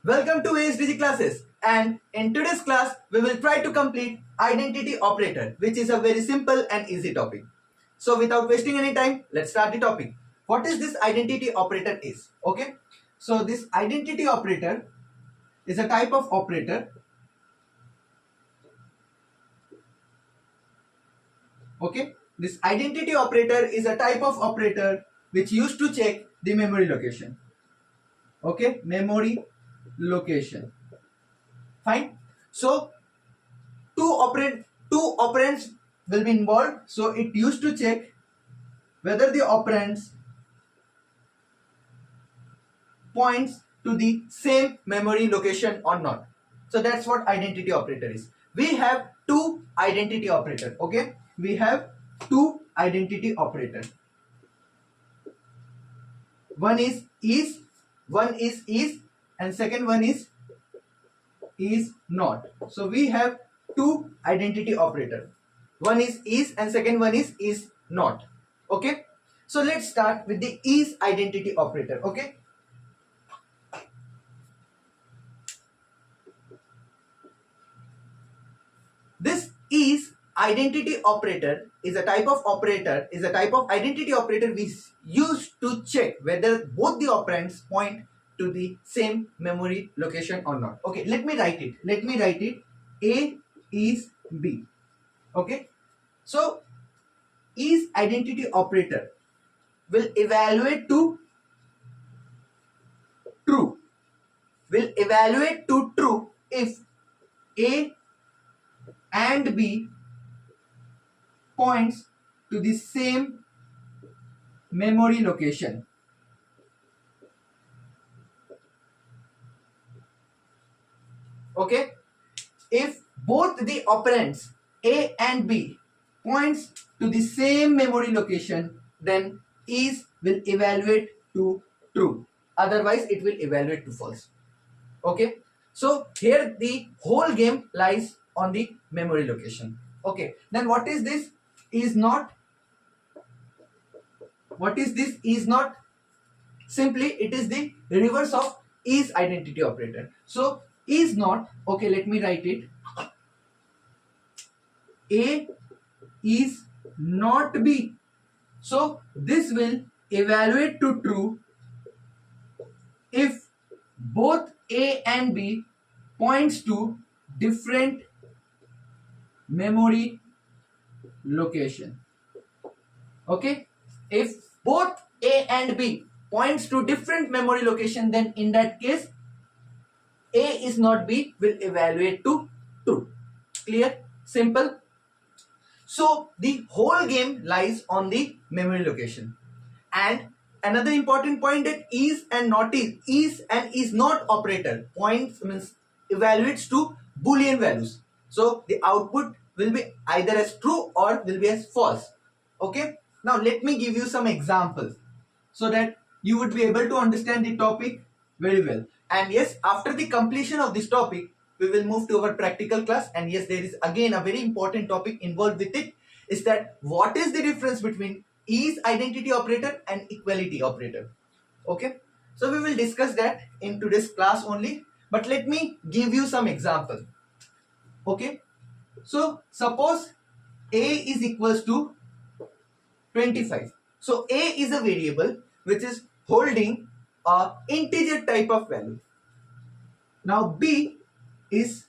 Welcome to ASDG classes, and in today's class we will try to complete identity operator, which is a very simple and easy topic. So without wasting any time, let's start the topic. What is this identity operator is? Okay, so this identity operator is a type of operator. Okay, this identity operator is a type of operator which used to check the memory location. Okay, memory location. Fine. So two operands will be involved. So it used to check whether the operands points to the same memory location or not. So that's what identity operator is. We have two identity operator. Okay, we have two identity operator. One is is, and second one is not. So we have two identity operator. One is and second one is not. Okay, so let's start with the is identity operator. Okay, this is identity operator is a type of identity operator we use to check whether both the operands point to the same memory location or not. Okay, let me write it. A is B. Okay, so is identity operator will evaluate to true if A and B points to the same memory location. Okay, if both the operands A and B points to the same memory location, then is will evaluate to true, otherwise it will evaluate to false. Okay, so here the whole game lies on the memory location. Okay, then what is this is not? What is this is not? Simply it is the reverse of is identity operator. So is not, okay, let me write it. A is not B. So this will evaluate to true if both A and B points to different memory location. Okay, if both A and B points to different memory location, then in that case A is not B will evaluate to true. Clear? Simple. So the whole game lies on the memory location. And another important point that is and not is and is not operator points means evaluates to Boolean values. So the output will be either as true or will be as false. Okay, now let me give you some examples so that you would be able to understand the topic very well. And yes, after the completion of this topic, we will move to our practical class. And yes, there is again a very important topic involved with it, is that what is the difference between is identity operator and equality operator. Okay, so we will discuss that in today's class only, but let me give you some example. Okay, so suppose A is equals to 25. So A is a variable which is holding a integer type of value. Now B is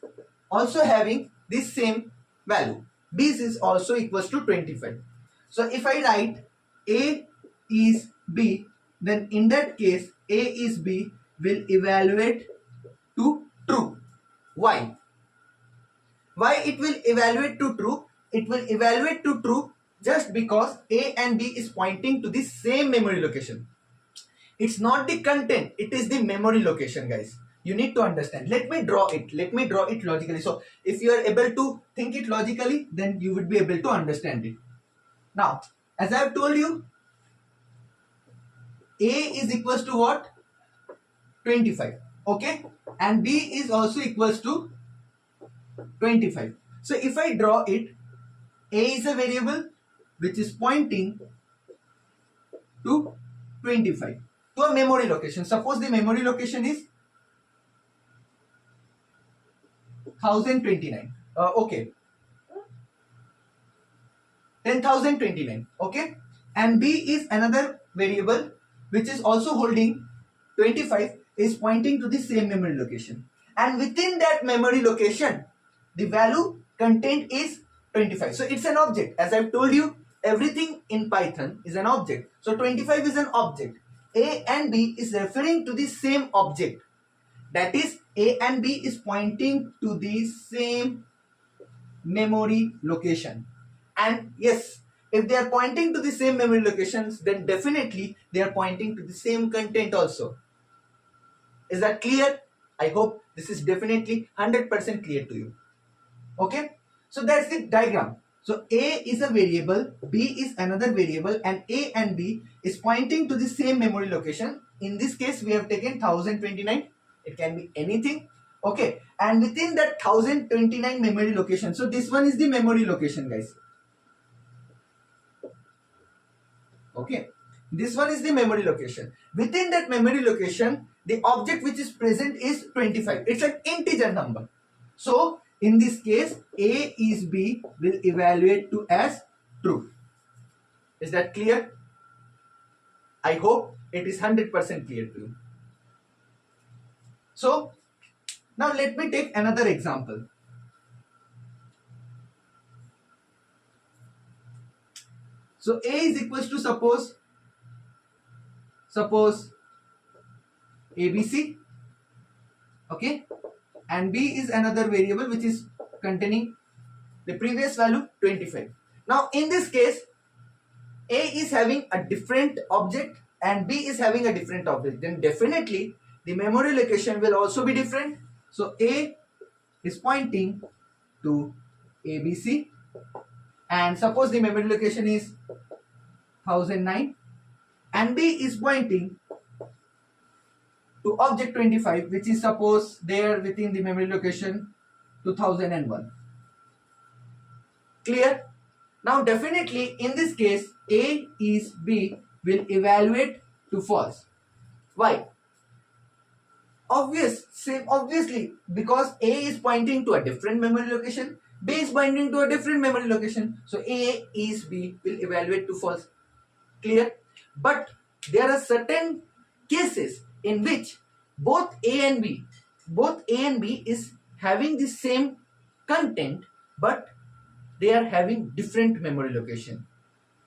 also having this same value. B is also equals to 25. So if I write A is B, then in that case A is B will evaluate to true. Why? Why it will evaluate to true? It will evaluate to true just because A and B is pointing to the same memory location. It's not the content, it is the memory location, guys. You need to understand. Let me draw it logically. So if you are able to think it logically, then you would be able to understand it. Now, as I have told you, A is equals to what? 25. Okay, and B is also equals to 25. So if I draw it, A is a variable which is pointing to 25 to a memory location. Suppose the memory location is 1029. Okay, 10,029. Okay, and b is another variable which is also holding 25, is pointing to the same memory location, and within that memory location the value contained is 25. So it's an object. As I've told you, everything in Python is an object. So 25 is an object. A and b is referring to the same object. That is, a and b is pointing to the same memory location. And yes, if they are pointing to the same memory locations, then definitely they are pointing to the same content also. Is that clear? I hope this is definitely 100% clear to you. Okay, so that's the diagram. So a is a variable, b is another variable, and a and b is pointing to the same memory location. In this case we have taken 1029. It can be anything. Okay, and within that 1029 memory location, so this one is the memory location, guys. Okay, this one is the memory location. Within that memory location, the object which is present is 25. It's an integer number. So in this case, a is b will evaluate to as true. Is that clear? I hope it is 100% clear to you. So now let me take another example. So a is equals to suppose ABC, okay, and b is another variable which is containing the previous value 25. Now in this case, a is having a different object and b is having a different object, then definitely the memory location will also be different. So a is pointing to ABC, and suppose the memory location is 1009, and b is pointing to object 25, which is suppose there within the memory location 2001. Clear? Now definitely in this case, a is b will evaluate to false. Why? Obviously, because a is pointing to a different memory location, b is pointing to a different memory location, so a is b will evaluate to false. Clear? But there are certain cases in which both a and b is having the same content, but they are having different memory location.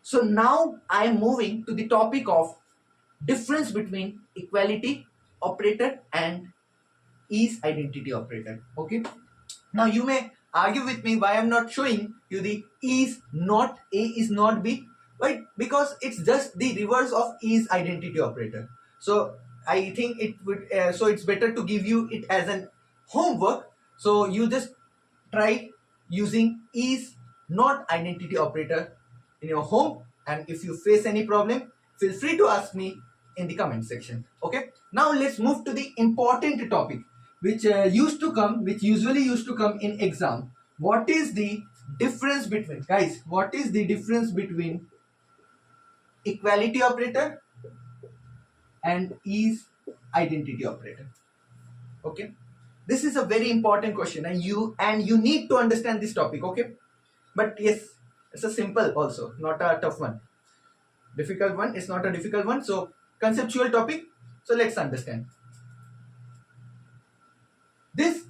So now I am moving to the topic of difference between equality operator and is identity operator. Okay, now you may argue with me why I am not showing you the is not a is not b. Right? Because it's just the reverse of is identity operator. So I think it would so it's better to give you it as an homework. So you just try using is not identity operator in your home, and if you face any problem, feel free to ask me in the comment section. Okay, now let's move to the important topic which usually used to come in exam. What is the difference between, guys, what is the difference between equality operator and is identity operator? Okay, this is a very important question, and you need to understand this topic. Okay, but yes, it's a simple also, not a tough one. Difficult one, it's not a difficult one. So conceptual topic. So let's understand this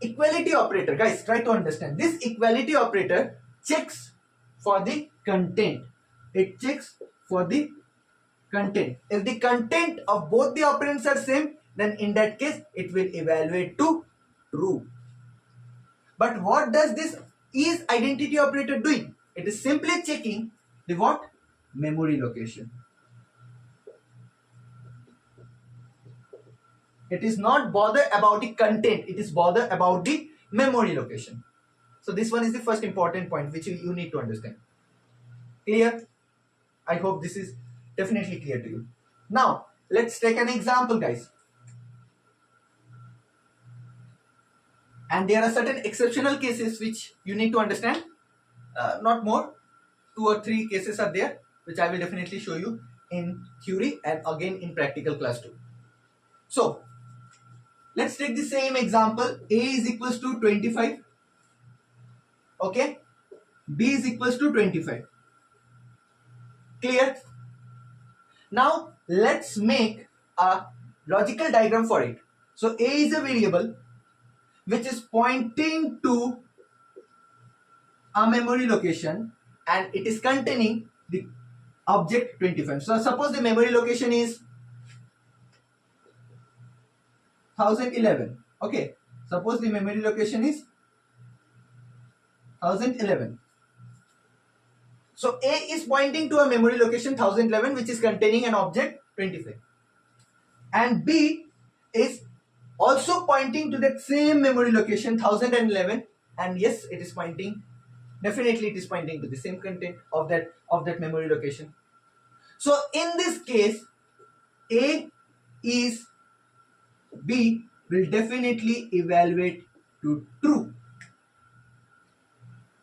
equality operator. Guys, try to understand this equality operator checks for the content. It checks for the content. If the content of both the operands are same, then in that case it will evaluate to true. But what does this is identity operator doing? It is simply checking the what? Memory location. It is not bother about the content, it is bother about the memory location. So this one is the first important point which you need to understand. Clear? I hope this is definitely clear to you. Now let's take an example, guys. And there are certain exceptional cases which you need to understand. Not more, 2 or 3 cases are there which I will definitely show you in theory and again in practical class too. So let's take the same example. A is equals to 25. Okay. B is equals to 25. Clear? Now let's make a logical diagram for it. So A is a variable which is pointing to a memory location and it is containing the object 25. So suppose the memory location is 1011. Okay. Suppose the memory location is 1011. So A is pointing to a memory location 1011 which is containing an object 25. And B is also pointing to that same memory location 1011, and yes, it is pointing, definitely it is pointing to the same content of that memory location. So in this case, A is B will definitely evaluate to true.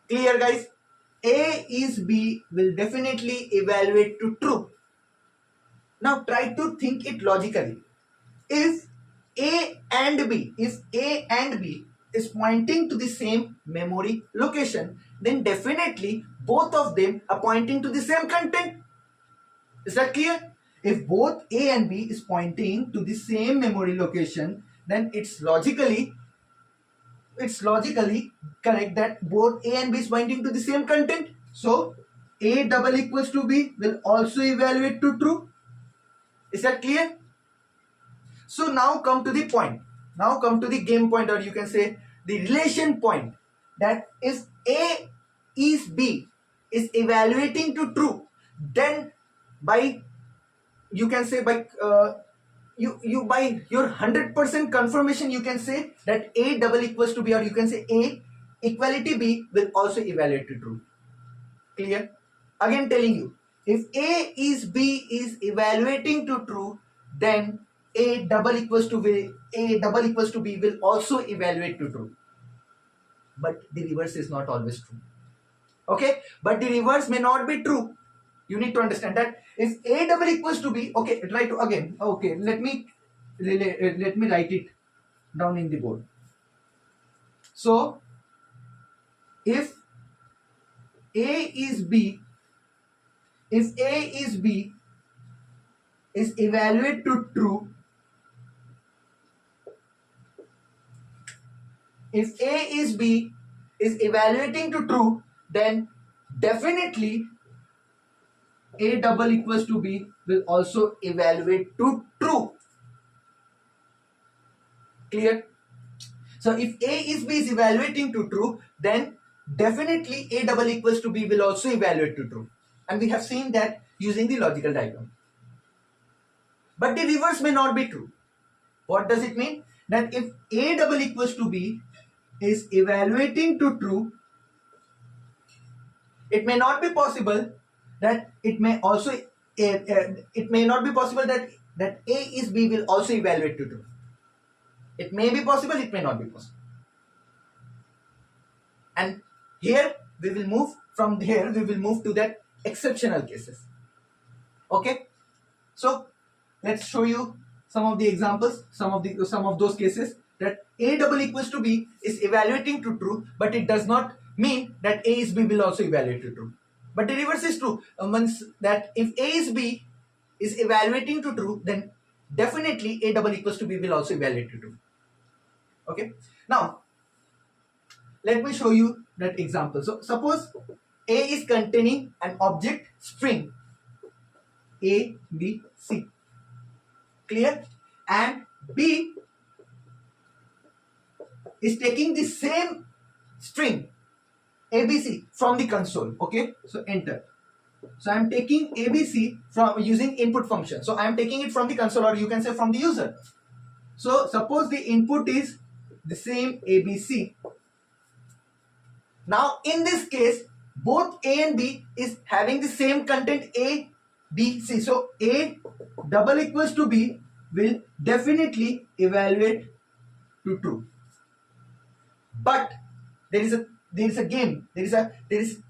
Clear, guys? A is B will definitely evaluate to true. Now try to think it logically. If A and B is pointing to the same memory location, then definitely both of them are pointing to the same content. Is that clear? If both A and B is pointing to the same memory location, then it's logically correct that both A and B is pointing to the same content. So A double equals to B will also evaluate to true. Is that clear? So now come to the point. Now come to the game point, or you can say the relation point, that if A is B is evaluating to true, then by you can say by you by your 100% confirmation you can say that A double equals to B, or you can say A equality B will also evaluate to true. Clear? Again telling you, if A is B is evaluating to true, then A double equals to B will also evaluate to true. But the reverse is not always true. Okay, but the reverse may not be true. You need to understand that if A double equals to B, okay, try to again. Okay, let me write it down in the board. So if A is B is evaluate to true, if A is B is evaluating to true, then definitely A double equals to B will also evaluate to true. Clear? So if A is B is evaluating to true, then definitely A double equals to B will also evaluate to true. And we have seen that using the logical diagram. But the reverse may not be true. What does it mean? That if A double equals to B is evaluating to true, it may not be possible that it may also it may not be possible that A is B will also evaluate to true. It may be possible, it may not be possible. And here we will move to that exceptional cases. Okay, so let's show you some of the examples, some of those cases that A double equals to B is evaluating to true, but it does not mean that A is B will also evaluate to true. But the reverse is true. Means that if A is B is evaluating to true, then definitely A double equals to B will also evaluate to true. Okay. Now let me show you that example. So suppose A is containing an object string A, B, C. Clear? And B is taking the same string ABC from the console. Okay, so enter. So I am taking ABC from using input function. So I am taking it from the console, or you can say from the user. So suppose the input is the same ABC. Now in this case, both A and B is having the same content A, B, C. So A double equals to B will definitely evaluate to true. But there is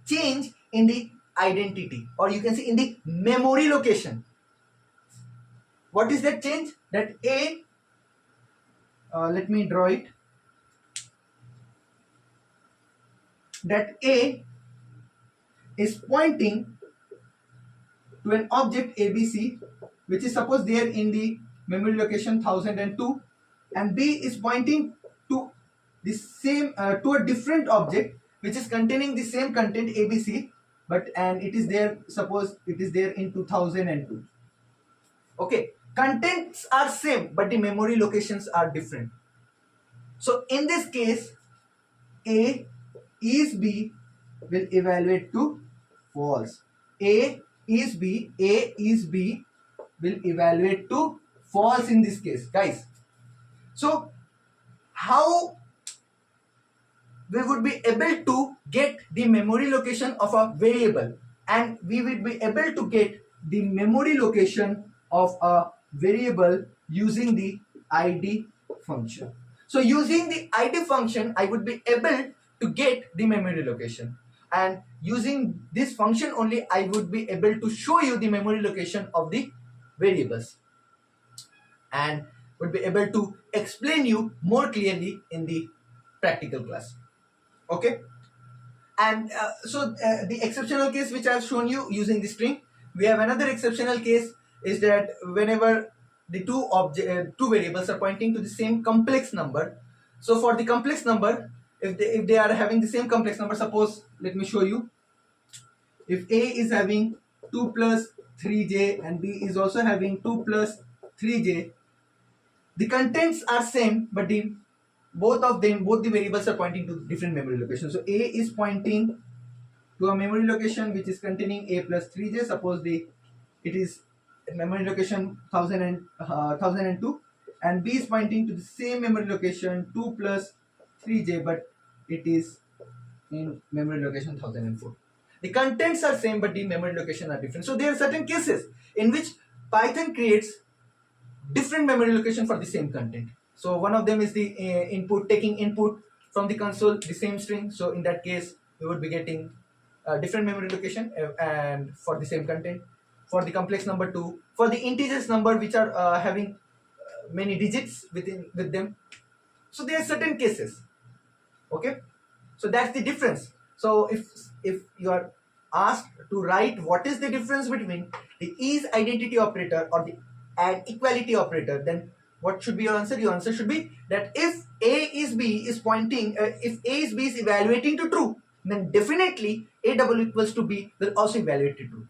change in the identity, or you can say in the memory location. What is that change? That A let me draw it, that A is pointing to an object ABC, which is suppose there in the memory location 1002, and B is pointing to the same to a different object which is containing the same content ABC, but and it is there, suppose it is there in 2002. Okay, contents are same but the memory locations are different. So in this case, A is B will evaluate to false. A is B will evaluate to false in this case, guys. So how we would be able to get the memory location of a variable, and we will be able to get the memory location of a variable using the id function. So using the id function, I would be able to get the memory location, and using this function only I would be able to show you the memory location of the variables, and would be able to explain you more clearly in the practical class. Okay, and the exceptional case which I have shown you using the string, we have another exceptional case is that whenever the two variables are pointing to the same complex number. So for the complex number, if they are having the same complex number, suppose let me show you, if A is having 2 plus 3j and B is also having 2 plus 3j, the contents are same but both the variables are pointing to different memory locations. So A is pointing to a memory location which is containing A plus 3j, suppose it is memory location 1002, and B is pointing to the same memory location 2 plus 3j, but it is in memory location 1004. The contents are same but the memory location are different. So there are certain cases in which Python creates different memory location for the same content. So one of them is the taking input from the console, the same string. So in that case, we would be getting a different memory location and for the same content. For the complex number 2, for the integers number which are having many digits with them. So there are certain cases. Okay, so that's the difference. So if you are asked to write what is the difference between the is identity operator or the add equality operator, then what should be your answer? Your answer should be that if A is B is pointing, if A is B is evaluating to true, then definitely A double equals to B will also evaluate to true.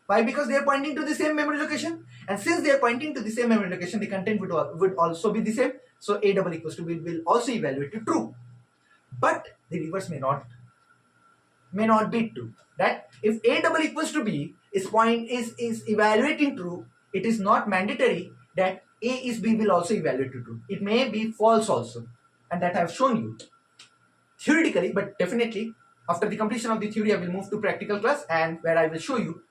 Why? Because they are pointing to the same memory location, and since they are pointing to the same memory location, the content would also be the same. So A double equals to B will also evaluate to true. But the reverse may not be true. That if A double equals to B is evaluating true, it is not mandatory that A is B will also evaluate to true. It may be false also, and that I have shown you theoretically, but definitely after the completion of the theory, I will move to practical class, and where I will show you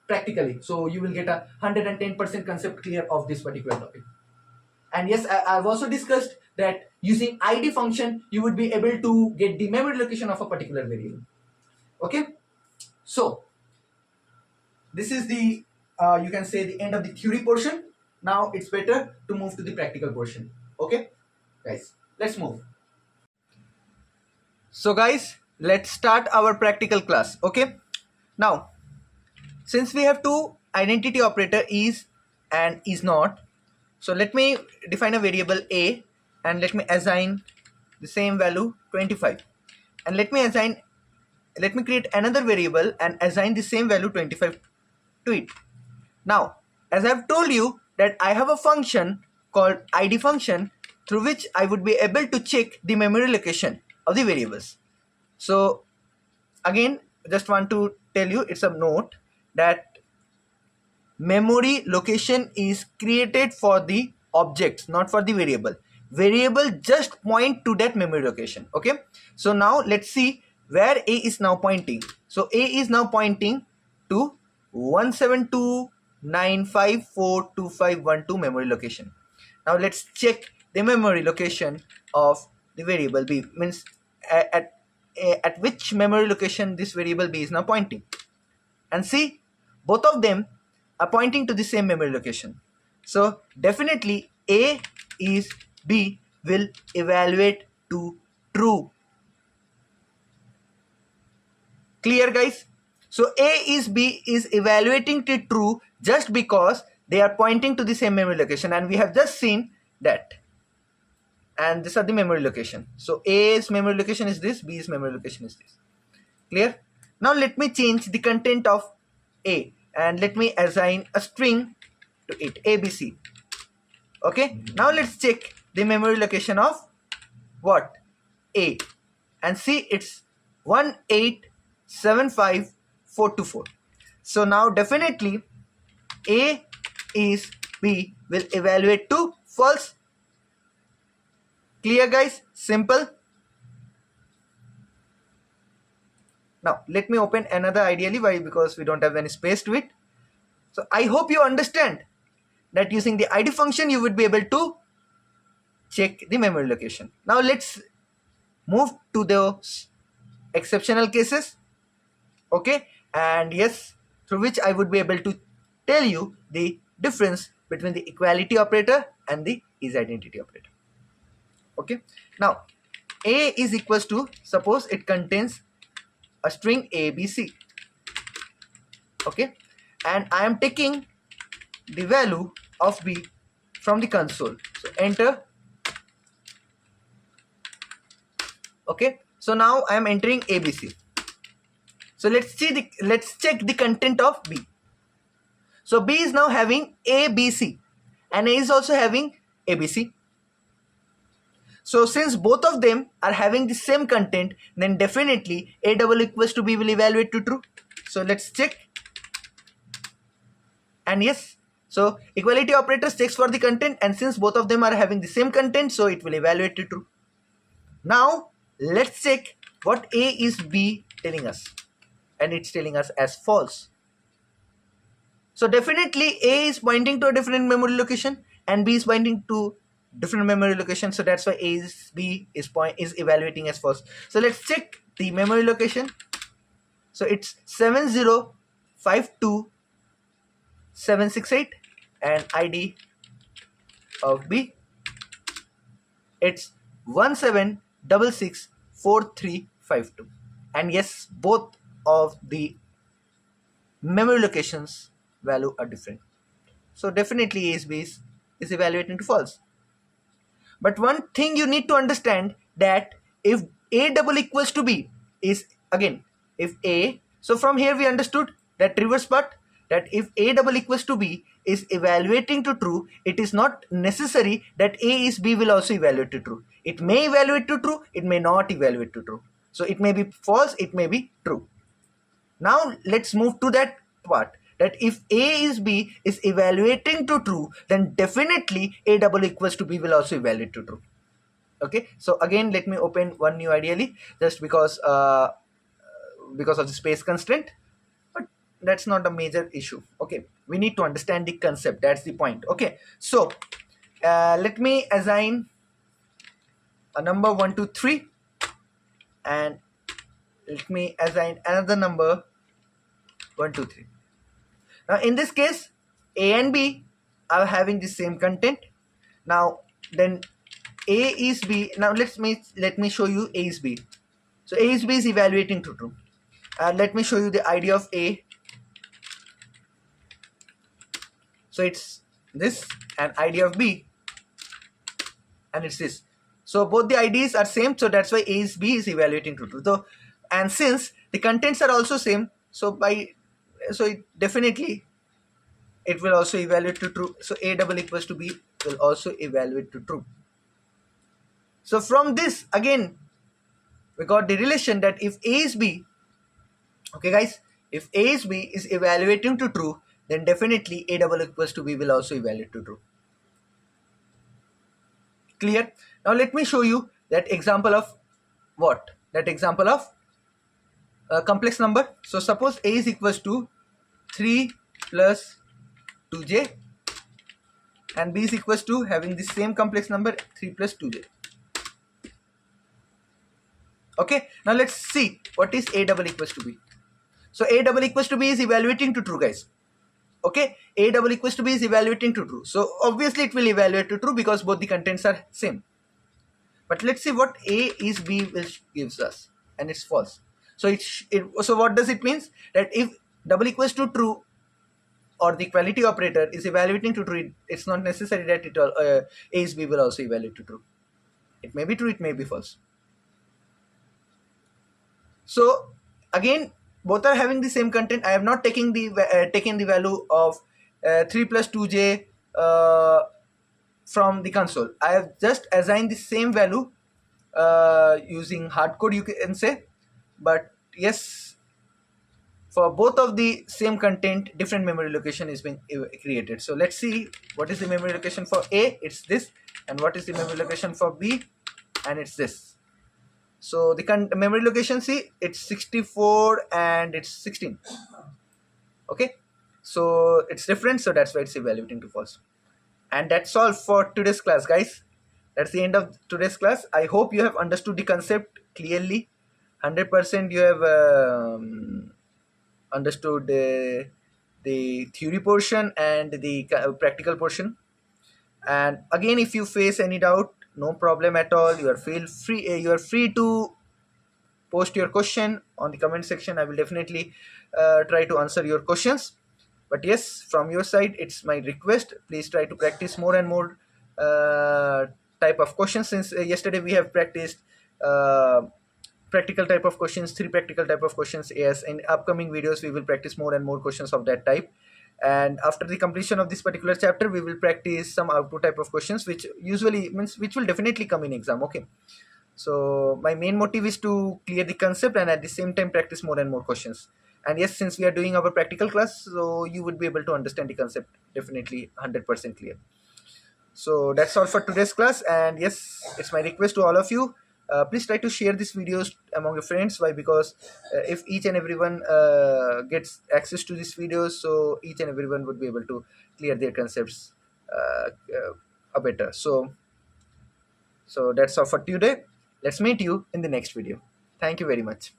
practically. So you will get a 110% concept clear of this particular topic. And yes, I've also discussed that using id function, you would be able to get the memory location of a particular variable. Okay, so this is the you can say the end of the theory portion. Now it's better to move to the practical portion. Okay, guys, let's move. So guys, let's start our practical class. Okay, now since we have two identity operator is and is not, so let me define a variable a and let me assign the same value 25, and let me create another variable and assign the same value 25 to it. Now as I have told you that I have a function called id function through which I would be able to check the memory location of the variables. So again, just want to tell you, it's a note that memory location is created for the objects, not for the variable. Variable just point to that memory location. Okay, so now let's see where A is now pointing. So A is now pointing to 172.9542512 memory location. Now let's check the memory location of the variable B, means at which memory location this variable B is now pointing, and see both of them are pointing to the same memory location. So definitely A is B will evaluate to true. Clear, guys? So A is B is evaluating to true just because they are pointing to the same memory location, and we have just seen that. And these are the memory location. So A's memory location is this, B's memory location is this. Clear? Now let me change the content of A and let me assign a string to it, ABC. Okay, now let's check the memory location of what? A, and see it's 1875424. So now definitely A is B will evaluate to false. Clear, guys? Simple. Now let me open another ideally. Why? Because we don't have any space to it. So I hope you understand that using the ID function you would be able to check the memory location. Now let's move to those exceptional cases. Okay, and yes, through which I would be able to tell you the difference between the equality operator and the is identity operator. Okay, now A is equals to, suppose it contains a string ABC. Okay, and I am taking the value of B from the console. So enter. Okay, so now I am entering ABC. So let's check the content of B. So B is now having ABC and A is also having ABC. So since both of them are having the same content, then definitely A double equals to B will evaluate to true. So let's check. And yes, so equality operator checks for the content, and since both of them are having the same content, so it will evaluate to true. Now let's check what A is B telling us, and it's telling us as false. So definitely A is pointing to a different memory location and B is pointing to different memory location. So that's why A is B is evaluating as false. So let's check the memory location. So it's 7052768 and ID of B it's 17664352. And yes, both of the memory locations value are different. So definitely A is B is evaluating to false. But one thing you need to understand, that if A double equals to B is, again, if A, so from here we understood that reverse part, that if A double equals to B is evaluating to true, it is not necessary that A is B will also evaluate to true. It may evaluate to true, it may not evaluate to true. So it may be false, it may be true. Now let's move to that part, that if A is B is evaluating to true, then definitely A double equals to B will also evaluate to true. Okay, so again let me open one new ideally, just because of the space constraint, but that's not a major issue. Okay, we need to understand the concept, that's the point. Okay, so let me assign a number 1 2 3 and let me assign another number 1 2 3. Now in this case A and B are having the same content. Now then A is B. Now let me show you A is B. So A is B is evaluating to true. Let me show you the ID of A. So it's this, and ID of B, and it's this. So both the IDs are same, so that's why A is B is evaluating to true. So, and since the contents are also same, so definitely it will also evaluate to true. So A double equals to B will also evaluate to true. So from this again we got the relation that if A is B, okay guys, if A is B is evaluating to true, then definitely A double equals to B will also evaluate to true. Clear? Now let me show you that example of what? That example of a complex number. So suppose A is equals to 3 plus 2j and B is equals to having the same complex number 3 plus 2j. Okay, now let's see what is A double equals to B. So A double equals to B is evaluating to true, guys. Okay, A double equals to B is evaluating to true. So obviously it will evaluate to true because both the contents are same. But let's see what A is B which gives us, and it's false. So so what does it means? That if double equals to true or the equality operator is evaluating to true, it's not necessary that A is B will also evaluate to true. It may be true, it may be false. So again, both are having the same content. I have not taken the value of 3 plus 2j from the console. I have just assigned the same value using hardcode, you can say. But yes, for both of the same content, different memory location is being created. So let's see what is the memory location for A, it's this, and what is the memory location for B, and it's this. So the memory location, see, it's 64 and it's 16. Okay, so it's different, so that's why it's evaluating to false. And that's all for today's class, guys. That's the end of today's class. I hope you have understood the concept clearly. 100% you have understood the theory portion and the practical portion. And again, if you face any doubt, no problem at all. You are free to post your question on the comment section. I will definitely try to answer your questions. But yes, from your side, it's my request, please try to practice more and more type of questions, since yesterday we have practiced practical type of questions, 3 practical type of questions. Yes, in upcoming videos we will practice more and more questions of that type, and after the completion of this particular chapter we will practice some output type of questions, which usually means which will definitely come in exam. Okay, so my main motive is to clear the concept and at the same time practice more and more questions. And yes, since we are doing our practical class, so you would be able to understand the concept definitely 100% clear. So that's all for today's class. And yes, it's my request to all of you, please try to share these videos among your friends. Why? Because if each and everyone gets access to these videos, so each and everyone would be able to clear their concepts better. So that's all for today. Let's meet you in the next video. Thank you very much.